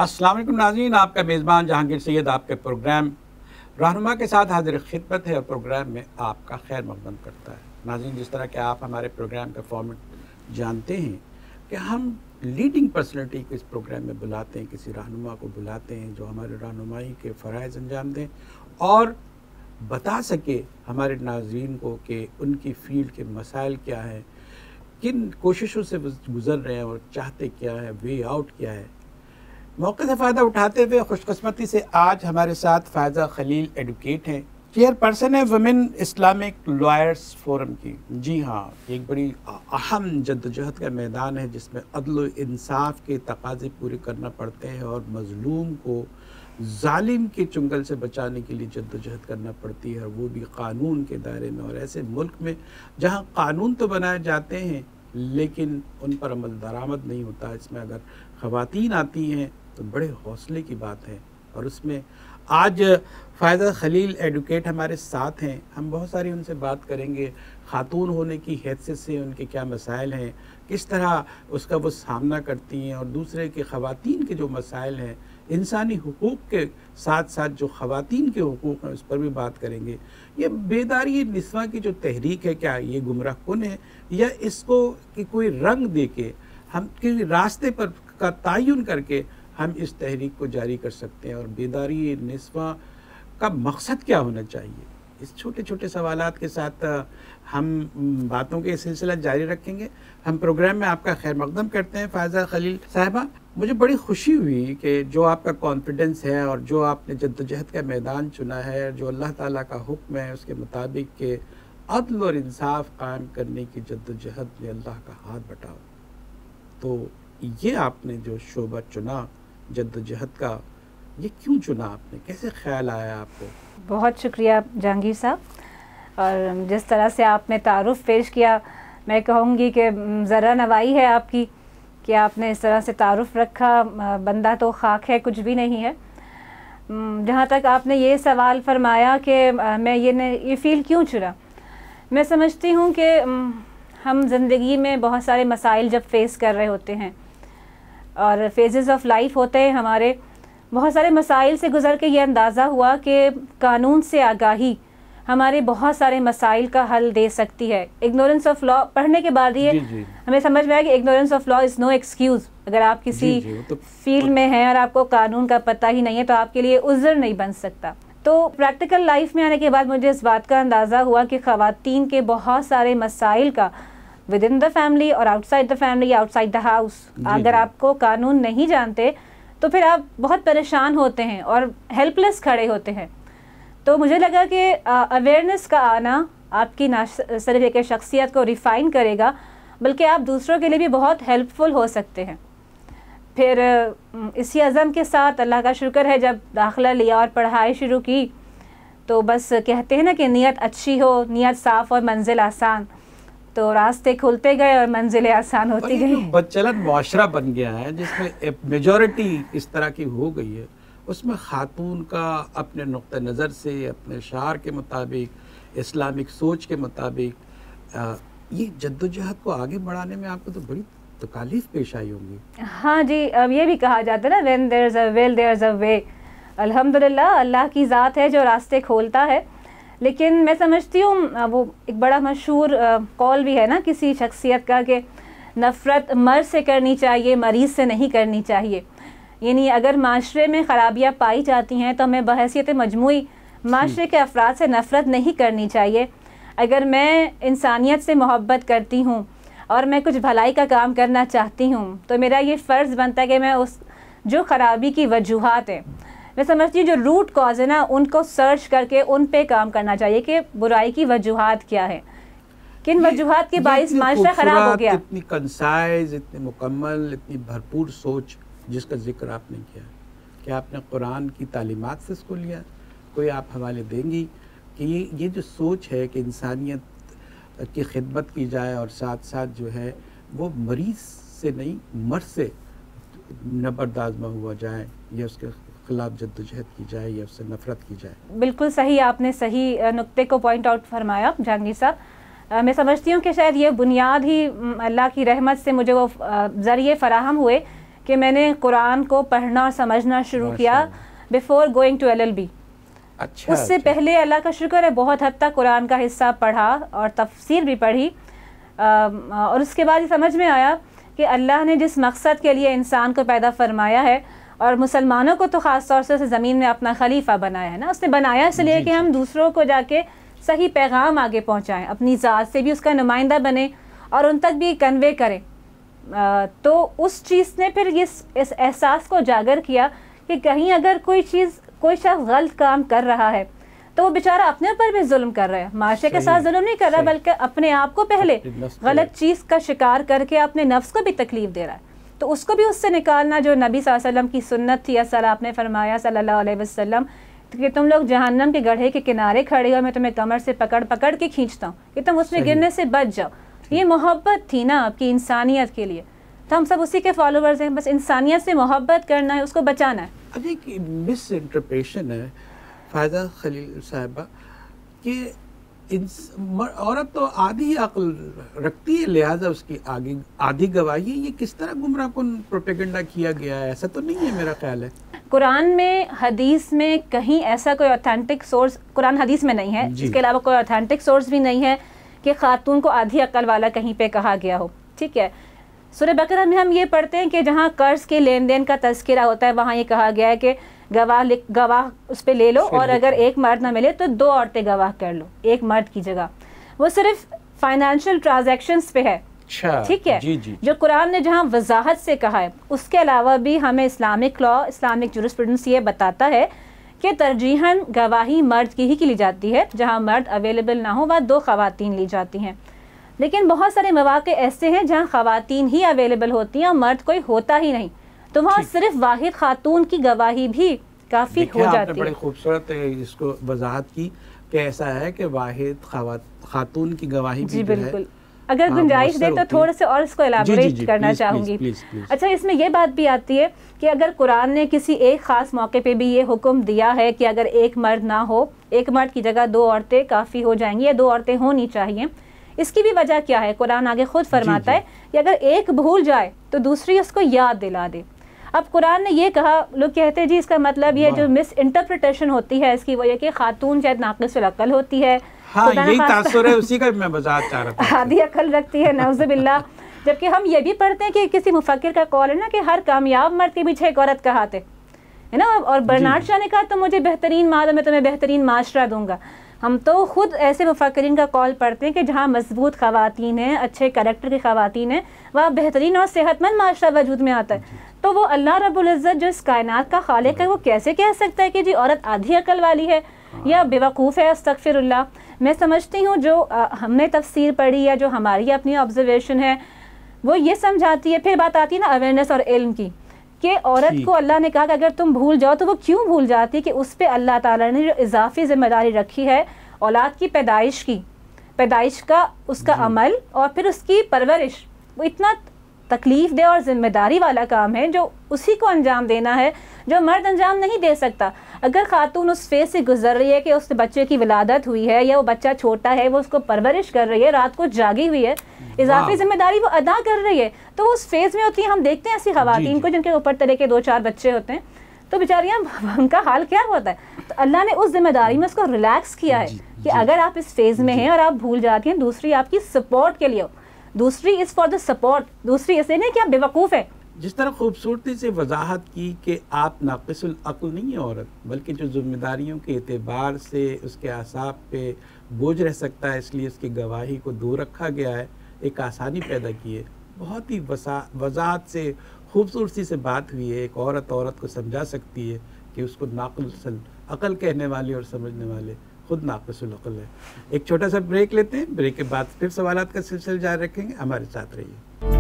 السلام علیکم ناظرین، آپ کا میزبان جہانگیر سید آپ کے پروگرام رہنما کے ساتھ حاضر خدمت ہے اور پروگرام میں آپ کا خیر مقدم کرتا ہے۔ ناظرین، جس طرح کہ آپ ہمارے پروگرام کا فارمیٹ جانتے ہیں کہ ہم لیڈنگ پرسنالٹی کو اس پروگرام میں بلاتے ہیں، کسی رہنما کو بلاتے ہیں جو ہمارے رہنمائی کے فرائض انجام دیں اور بتا سکے ہمارے ناظرین کو کہ ان کی فیلڈ کے مسائل کیا ہیں، کن کوششوں سے گزر رہے ہیں اور چاہتے کیا ہے، وے آؤٹ کیا ہے۔ موقع سے فائدہ اٹھاتے ہوئے خوش قسمتی سے آج ہمارے ساتھ فائزہ خلیل ایڈوکیٹ ہیں، چیئر پرسن ہے ویمن اسلامک لائرز فورم کی۔ جی ہاں، ایک بڑی اہم جدوجہد کا میدان ہے جس میں عدل و انصاف کے تقاضے پورے کرنا پڑتے ہیں اور مظلوم کو ظالم کے چنگل سے بچانے کے لیے جدوجہد کرنا پڑتی ہے، اور وہ بھی قانون کے دائرے میں، اور ایسے ملک میں جہاں قانون تو بنائے جاتے ہیں لیکن ان پر عمل درآمد نہیں ہوتا۔ اس میں اگر خواتین آتی ہیں تو بڑے حوصلے کی بات ہے، اور اس میں آج فائزہ خلیل ایڈوکیٹ ہمارے ساتھ ہیں۔ ہم بہت ساری ان سے بات کریں گے، خاتون ہونے کی حیثیت سے ان کے کیا مسائل ہیں، کس طرح اس کا وہ سامنا کرتی ہیں، اور دوسرے کہ خواتین کے جو مسائل ہیں، انسانی حقوق کے ساتھ ساتھ جو خواتین کے حقوق ہیں اس پر بھی بات کریں گے۔ یہ بیداری نسواں کی جو تحریک ہے، کیا یہ گمراہ کن ہے، یا اس کو کہ کوئی رنگ دے کے ہم کے راستے پر کا تعین کر کے ہم اس تحریک کو جاری کر سکتے ہیں، اور بیداری نسواں کا مقصد کیا ہونا چاہیے؟ اس چھوٹے چھوٹے سوالات کے ساتھ ہم باتوں کے سلسلہ جاری رکھیں گے۔ ہم پروگرام میں آپ کا خیر مقدم کرتے ہیں فائزہ خلیل صاحبہ۔ مجھے بڑی خوشی ہوئی کہ جو آپ کا کانفیڈنس ہے اور جو آپ نے جدوجہد کا میدان چنا ہے، جو اللہ تعالیٰ کا حکم ہے اس کے مطابق کہ عدل اور انصاف قائم کرنے کی جدوجہد میں اللہ کا ہاتھ بٹاؤ، تو یہ آپ نے جو شعبہ چنا جدوجہد کا، یہ کیوں چنا آپ نے؟ کیسے خیال آیا آپ کو؟ بہت شکریہ جہانگیر صاحب، اور جس طرح سے آپ نے تعارف پیش کیا، میں کہوں گی کہ ذرا نوائی ہے آپ کی کہ آپ نے اس طرح سے تعارف رکھا۔ بندہ تو خاک ہے، کچھ بھی نہیں ہے۔ جہاں تک آپ نے یہ سوال فرمایا کہ میں یہ فیلڈ کیوں چنا، میں سمجھتی ہوں کہ ہم زندگی میں بہت سارے مسائل جب فیس کر رہے ہوتے ہیں، اور فیزز آف لائف ہوتے ہیں ہمارے، بہت سارے مسائل سے گزر کے یہ اندازہ ہوا کہ قانون سے آگاہی ہمارے بہت سارے مسائل کا حل دے سکتی ہے۔ اگنورنس آف لا پڑھنے کے بعد یہ ہمیں سمجھ میں آیا کہ ignorance of law is no excuse. اگر آپ کسی فیلڈ میں ہیں اور آپ کو قانون کا پتہ ہی نہیں ہے تو آپ کے لیے عذر نہیں بن سکتا۔ تو پریکٹیکل لائف میں آنے کے بعد مجھے اس بات کا اندازہ ہوا کہ خواتین کے بہت سارے مسائل کا ود ان دا فیملی اور out side the family, out side the house, اگر آپ کو قانون نہیں جانتے تو پھر آپ بہت پریشان ہوتے ہیں اور ہیلپ لیس کھڑے ہوتے ہیں۔ تو مجھے لگا کہ اویئرنیس کا آنا آپ کی نہ صرف ایک شخصیت کو ریفائن کرے گا بلکہ آپ دوسروں کے لیے بھی بہت ہیلپ فل ہو سکتے ہیں۔ پھر اسی عزم کے ساتھ اللہ کا شکر ہے جب داخلہ لیا اور پڑھائی شروع کی تو بس کہتے ہیں نا کہ نیت اچھی ہو، نیت صاف اور منزل آسان، تو راستے کھلتے گئے اور منزلیں آسان ہوتی گئی۔ بدچلن معاشرہ بن گیا ہے جس میں میجورٹی اس طرح کی ہو گئی ہے، اس میں خاتون کا اپنے نقطہ نظر سے، اپنے شعار کے مطابق، اسلامک سوچ کے مطابق یہ جدوجہد کو آگے بڑھانے میں آپ کو تو بڑی تکالیف پیش آئی ہوں گی۔ ہاں جی، اب یہ بھی کہا جاتا ہے نا when there's a will there's a way۔ الحمدللہ اللہ کی ذات ہے جو راستے کھولتا ہے، لیکن میں سمجھتی ہوں وہ ایک بڑا مشہور قول بھی ہے نا کسی شخصیت کا کہ نفرت مرض سے کرنی چاہیے، مریض سے نہیں کرنی چاہیے۔ یعنی اگر معاشرے میں خرابیاں پائی جاتی ہیں تو ہمیں بحیثیت مجموعی معاشرے کے افراد سے نفرت نہیں کرنی چاہیے۔ اگر میں انسانیت سے محبت کرتی ہوں اور میں کچھ بھلائی کا کام کرنا چاہتی ہوں تو میرا یہ فرض بنتا ہے کہ میں اس جو خرابی کی وجوہات ہیں، میں سمجھتی ہوں جو روٹ کاز ہے نا، ان کو سرچ کر کے ان پہ کام کرنا چاہیے کہ برائی کی وجوہات کیا ہیں، کن وجوہات کے باعث معاشرہ خراب ہو گیا۔ اتنی کنسائز، اتنی مکمل، اتنی بھرپور سوچ جس کا ذکر آپ نے کیا، کہ آپ نے قرآن کی تعلیمات سے اس کو لیا، کوئی آپ حوالے دیں گی کہ یہ جو سوچ ہے کہ انسانیت کی خدمت کی جائے اور ساتھ ساتھ جو ہے وہ مریض سے نہیں مرض سے نبردآزمہ ہوا جائے، یا اس کے خلاف جدوجہد کی جائے، یا اس سے نفرت کی جائے؟ بالکل صحیح، آپ نے صحیح نقطے کو پوائنٹ آؤٹ فرمایا جہانگیر صاحب۔ میں سمجھتی ہوں کہ شاید یہ بنیاد ہی اللہ کی رحمت سے مجھے وہ ذریعے فراہم ہوئے کہ میں نے قرآن کو پڑھنا اور سمجھنا شروع کیا بیفور گوئنگ ٹو LLB. اچھا. اس سے پہلے اللہ کا شکر ہے بہت حد تک قرآن کا حصہ پڑھا اور تفسیر بھی پڑھی, اور اس کے بعد یہ سمجھ میں آیا کہ اللہ نے جس مقصد کے لیے انسان کو پیدا فرمایا ہے, اور مسلمانوں کو تو خاص طور سے زمین میں اپنا خلیفہ بنایا ہے نا, اس نے بنایا اس لیے کہ ہم دوسروں کو جا کے صحیح پیغام آگے پہنچائیں, اپنی ذات سے بھی اس کا نمائندہ بنے اور ان تک بھی کنوے کریں. تو اس چیز نے پھر اس احساس کو اجاگر کیا کہ کہیں اگر کوئی شخص غلط کام کر رہا ہے تو وہ بیچارہ اپنے اوپر بھی ظلم کر رہا ہے, معاشرے کے ساتھ ظلم نہیں کر رہا بلکہ اپنے آپ کو پہلے غلط چیز کا شکار کر کے اپنے نفس کو بھی تکلیف دے رہا ہے. تو اس کو بھی اس سے نکالنا جو نبی صلی اللہ علیہ وسلم کی سنت تھی, اصل آپ نے فرمایا صلی اللہ علیہ وسلم کہ تم لوگ جہنم کے گڑھے کے کنارے کھڑے ہو, میں تمہیں کمر سے پکڑ کے کھینچتا ہوں کہ تم اس میں گرنے سے بچ جاؤ. یہ محبت تھی نا آپ کی انسانیت کے لیے, تو ہم سب اسی کے فالوورز ہیں, بس انسانیت سے محبت کرنا ہے, اس کو بچانا ہے. اب ایک مس انٹرپریشن ہے فائدہ خلیل صاحبہ کہ عورت تو آدھی عقل رکھتی ہے, لہٰذا اس کی آدھی گواہی. یہ کس طرح گمراہ کن پروپیگنڈا کیا گیا ہے؟ ایسا تو نہیں ہے میرا خیال ہے. قرآن میں حدیث میں کہیں ایسا کوئی اوتھینٹک سورس قرآن حدیث میں نہیں ہے, اس کے علاوہ کوئی اوتھینٹک سورس بھی نہیں ہے کہ خاتون کو آدھی عقل والا کہیں پہ کہا گیا ہو. ٹھیک ہے, سورہ بقرہ میں ہم یہ پڑھتے ہیں کہ جہاں قرض کے لین دین کا تذکرہ ہوتا ہے وہاں یہ کہا گیا ہے کہ گواہ اس پہ لے لو, اور اگر ایک مرد نہ ملے تو 2 عورتیں گواہ کر لو ایک مرد کی جگہ. وہ صرف فائنینشیل ٹرانزیکشنز پہ ہے. ٹھیک ہے, جو قرآن نے جہاں وضاحت سے کہا ہے, اس کے علاوہ بھی ہمیں اسلامک لا, اسلامک جورسپروڈنس یہ بتاتا ہے کہ ترجیحاً گواہی مرد کی ہی کی لی جاتی ہے, جہاں مرد اویلیبل نہ ہو وہاں 2 خواتین لی جاتی ہیں. لیکن بہت سارے مواقع ایسے ہیں جہاں خواتین ہی اویلیبل ہوتی ہیں اور مرد کوئی ہوتا ہی نہیں, تو وہاں صرف واحد خاتون کی گواہی بھی کافی ہو جاتی ہے. آپ نے بڑی خوبصورت اس کو وضاحت کی کہ ایسا ہے کہ واحد خاتون کی گواہی بھی بالکل. اگر گنجائش دے تو تھوڑے سے اور اس کو الیبوریٹ کرنا چاہوں گی. اچھا, اس میں یہ بات بھی آتی ہے کہ اگر قرآن نے کسی ایک خاص موقع پہ بھی یہ حکم دیا ہے کہ اگر ایک مرد نہ ہو, ایک مرد کی جگہ 2 عورتیں کافی ہو جائیں گی یا 2 عورتیں ہونی چاہیے, اس کی بھی وجہ کیا ہے؟ قرآن آگے خود فرماتا ہے کہ اگر ایک بھول جائے تو دوسری اس کو یاد دلا دے. اب قرآن نے یہ کہا, لوگ کہتے ہیں جی اس کا مطلب یہ جو مس انٹرپریٹیشن ہوتی ہے اس کی وہ یہ کہ خاتون شاید ناقص العقل ہوتی ہے. ہاں, یہی تاثر ہے, اسی کا میں وضاحت چاہ رہا تھا. آدھی عقل رکھتی ہے, نعوذ باللہ. جبکہ ہم یہ بھی پڑھتے ہیں کہ کسی مفکر کا قول ہے نا کہ ہر کامیاب مرد کے پیچھے ایک عورت کا ہاتھ ہے نا. اور برنارڈ شاہ نے کہا تو مجھے بہترین ماں دو, میں تمہیں بہترین معاشرہ دوں گا. ہم تو خود ایسے مفکرین کا قول پڑھتے ہیں کہ جہاں مضبوط خواتین ہیں, اچھے کریکٹر کی خواتین ہیں, وہاں بہترین اور صحت مند معاشرہ وجود میں آتا ہے. تو وہ اللہ رب العزت جو اس کائنات کا خالق ہے وہ کیسے کہہ سکتا ہے کہ جی عورت آدھی عقل والی ہے یا بیوقوف ہے؟ استغفر اللہ. میں سمجھتی ہوں جو ہم نے تفسیر پڑھی یا جو ہماری اپنی آبزرویشن ہے وہ یہ سمجھاتی ہے. پھر بات آتی ہے نا اویئرنیس اور علم کی, کہ عورت کو اللہ نے کہا کہ اگر تم بھول جاؤ تو وہ کیوں بھول جاتی ہے؟ کہ اس پہ اللہ تعالیٰ نے جو اضافی ذمہ داری رکھی ہے اولاد کی پیدائش کا, اس کا عمل اور پھر اس کی پرورش, وہ اتنا تکلیف دہ اور ذمہ داری والا کام ہے جو اسی کو انجام دینا ہے جو مرد انجام نہیں دے سکتا. اگر خاتون اس فیز سے گزر رہی ہے کہ اس بچے کی ولادت ہوئی ہے یا وہ بچہ چھوٹا ہے, وہ اس کو پرورش کر رہی ہے, رات کو جاگی ہوئی ہے, اضافی ذمہ داری وہ ادا کر رہی ہے, تو وہ اس فیز میں ہوتی ہے. ہم دیکھتے ہیں ایسی خواتین کو جن کے اوپر طرح کے 2-4 بچے ہوتے ہیں, تو بیچاریاں ان کا حال کیا ہوتا ہے. تو اللہ نے اس ذمہ داری میں اس کو ریلیکس کیا ہے کہ اگر آپ اس فیز میں ہیں اور آپ بھول جاتی ہیں, دوسری آپ کی سپورٹ کے لیے ہو, دوسری از فار دا سپورٹ, دوسری اس لیے نہیں کہ آپ بیوقوف ہیں. جس طرح خوبصورتی سے وضاحت کی کہ آپ ناقص العقل نہیں ہیں عورت, بلکہ جو ذمہ داریوں کے اعتبار سے اس کے اعصاب پہ بوجھ رہ سکتا ہے, اس لیے اس کی گواہی کو دور رکھا گیا ہے, ایک آسانی پیدا کی ہے. بہت ہی وضاحت سے خوبصورتی سے بات ہوئی ہے. ایک عورت کو سمجھا سکتی ہے کہ اس کو ناقص العقل کہنے والے اور سمجھنے والے خود ناقص العقل ہے. ایک چھوٹا سا بریک لیتے ہیں, بریک کے بعد پھر سوالات کا سلسلہ جاری رکھیں گے. ہمارے ساتھ رہیے.